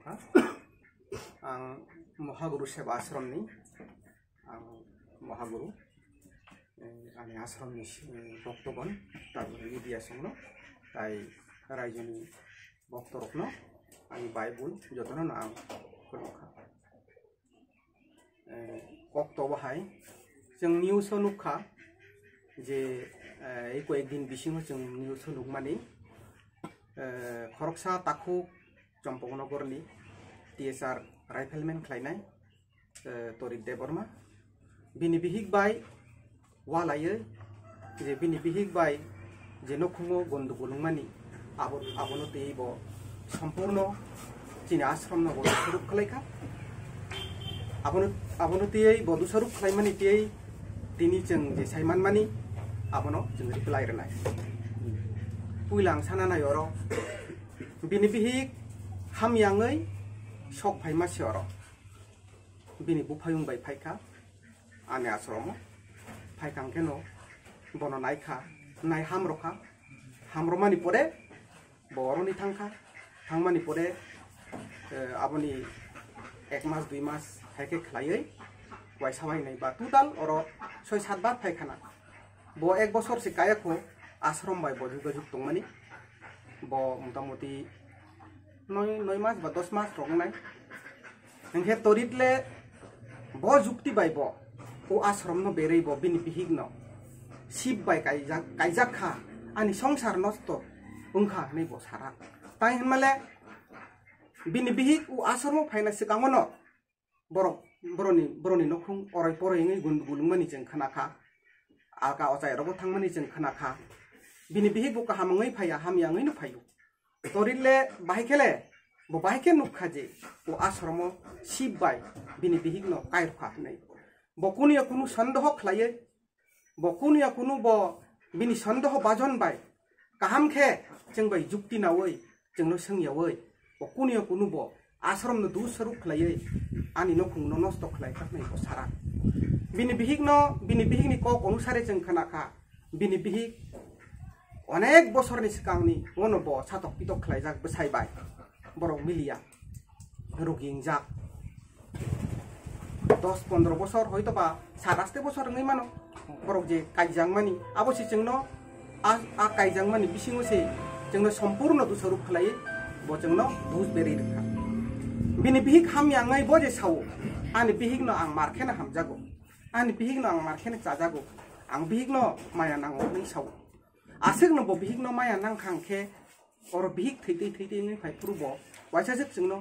का आं महागुरु सेवा आश्रमनि आं महागुरु आंनि आश्रमनि भक्तगण तारमाने मिडिया संनो ताई रायजोनि भक्तरकनो आंनि बाइबल जतनो आं खुलुमखा अक्ट'बाहाय जों निउस नुखा जे एक दिन बिसिङाव जों निउस नुगमानि खरकसा ताखु चम्पकनगरनि TSR राइफेलमेन खालायनाय तरित देबरमा बिनि बिहिक बाय वालायो जे बिनि बिहिक बाय जे नखुङो गन्दगुलुंमानि आबनो तेइबो सम्पूर्ण जिनि आश्रम न बदु स्वरूप खालायखा आबनो तेइ बदु स्वरूप खालायमानि तेइ दिनि जों जे साइमान मानि आबनो जों रिप्लाइ रनाय पुइलां साना नायरो बिनि बिहिक हामयाङै शक फाइमासि अरो बिनि बुफायुं बाय फाइखा आने आश्रम फाइखांकेनो बनो नायखा नाय हामरमानि परे बरनि थांमानि परे आबनि 1 मास 2 मास फाइके खलायै वाइसावाय नै बा टोटाल अरो 6-7 बार फाइखाना बो 1 बছর से कायखो आश्रम बाय बजुगजुग तंमानि बो मोटामोटी 9 मास बा 10 मास रंनाय नंखे तरितले बो जुक्ति बाय बो ओ आश्रम न बेरै बो बिनि बिहिग न शिव बाय कायजाखा आनि संसार नस्त उंखा नै बो सारा ताइ हनमाले बिनि बिहिग ओ आश्रम फाइना सिगाङन बरनि नखुं अराय परायङै गुनगुलुंमानि जों खोनाखा आगा अजायरबो थांमानि जों खोनाखा बिनि बिहिग बो हामङै फाया हामयाङैनो फायो तरिले बाहायखेले बो बाहायखे नुखा जे ओ आश्रम शिव बाय बिनि बिहिग न कायरखा नै बकुनिया कुनु सन्देह खलायै बकुनिया कुनु बो बिनि सन्देह बाजन बाय काहामखे जों बाय जुक्ति नावै जोंनो सोंयावै बकुनिया कुनु बो आश्रम न दु स्वरूप खलायै आनि नखुं न नस्त खलायखा नै बो सारा बिनि बिहिगनि कक अनुसारे जों खोनाखा बिनि बिहिग अनेक बছরनि सिगांनि मनबो सातक पितक खलायजाक बसायबाय बरक मिलिया रोगिं जाक 10-15 বছর হয়তো বা 7-8 বছর ngै मानो बरक जे कायजांमानि आबोसि जोंनो आ कायजांमानि बिसिङोसे जोंनो सम्पूर्ण दुसरूप खलायै बो जोंनो दुस बेरै रखा बिनि बिहिग हामयाङै बो जे सावो आनि बिहिगनो आं मारखेना हामजागो आनि बिहिगनो आं मारखेना जाजागो आं बिहिगनो माया नांगौ नै सावो आसेगनो बो बिहिगनो माया नांखांखे और बिहिग थैते नै फाइफुरबो वाइसाजक जोंनो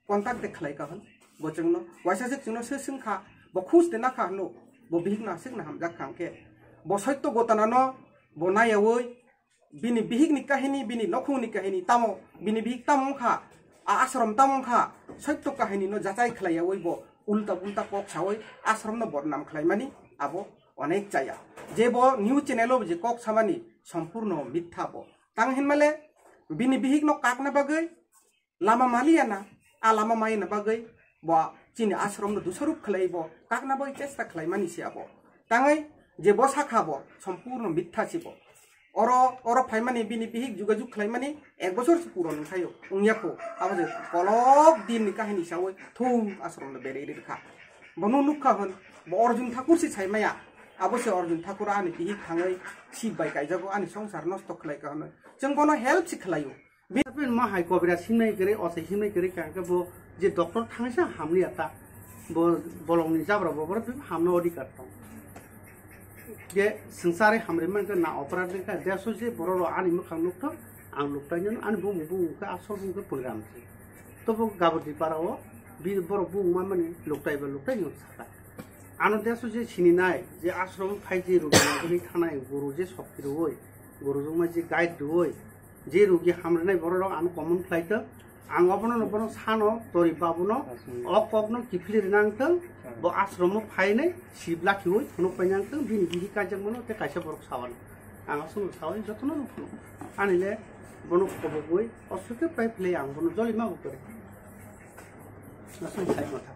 कन्टाक्ट दे खलायकाहन बो जोंनो वाइसाजक जोंनो सोसंखा बो खुस दे नाखा नो बो बिहिगनो आसेगनो हामजाखांखे बो सत्य गतनानो बो नायावै बिनि बिहिगनि काहिनी बिनि नखुंनि काहिनी तामो बिनि बिहिग तामोखा आश्रम तामोखा सत्य काहिनी नो जाचाय खलायावै बो उल्टा कक सावै आश्रम न बदनाम खलायमानि आबो अनेक जाया जेबो न्यूज चैनलो जे कक सामानि सम्पूर्ण मिथ्या बो तां हिनमाले बिनि बिहिग न काकना बागै लामा मालियाना आ लामा मायना बागै बो चिनि आश्रम न दुसरूप खलायबो काकना बागै चेष्टा खलायमानि सियाबो ताङै जेबो साखाबो सम्पूर्ण मिथ्या सिबो अरो फाइमानि बिनि बिहिग जुगाजुग खलायमानि 1 बছর से पुरो नखायो उंयाखौ आबो कलक दिन काहिनी सावै थौ आश्रम न बेरै रेखा बनु नुखा होन बो अर्जुन ठाकुर से छायमाया आबोसे अर्जुन ठाकुर आनि बिहिग थाङै शिव बाय कायजागो आनि संसार नस्त खलायका होन जों गनो हेल्प सि खलायो बेफोर मा हाय कबिरा सिनाय गरे असे सिनाय गरे कांके बो जे डॉक्टर थांसा हामनि आता बो बलंनि जाब्रा बबर हामनो अधिकार दं जे संसारे हामरे मन ना अपराध का देसो जे बरो आनि मखां नुखो आं लुक्तायन आनि बुंखा आसल बुंखो प्रोग्राम तो बो गाबति पाराव बि बरो बुंमा माने लुक्ताय जों साता आनो देसो जे सिनिनाय जे आश्रम फाइजे रुगि थानाय गुरु जे शक्ति रोय गुरु जों जे गाइड रोय जे रुगि हामरेनाय बरो आं कमन फ्लाइट आं अपनो सानो तरि बाबुनो अककनो किफिलिर नांथों बो आश्रम फाइनै सिबला खिवै थुनु पाइनांथों बिनि बिहि काजों मनो ते कायसा बरक सावन आं असुन सावन जतनो नुफुनो आनिले बनो खबगै असुते पाइप्ले आं बनो जलिमा बकरे नसन साइ मथा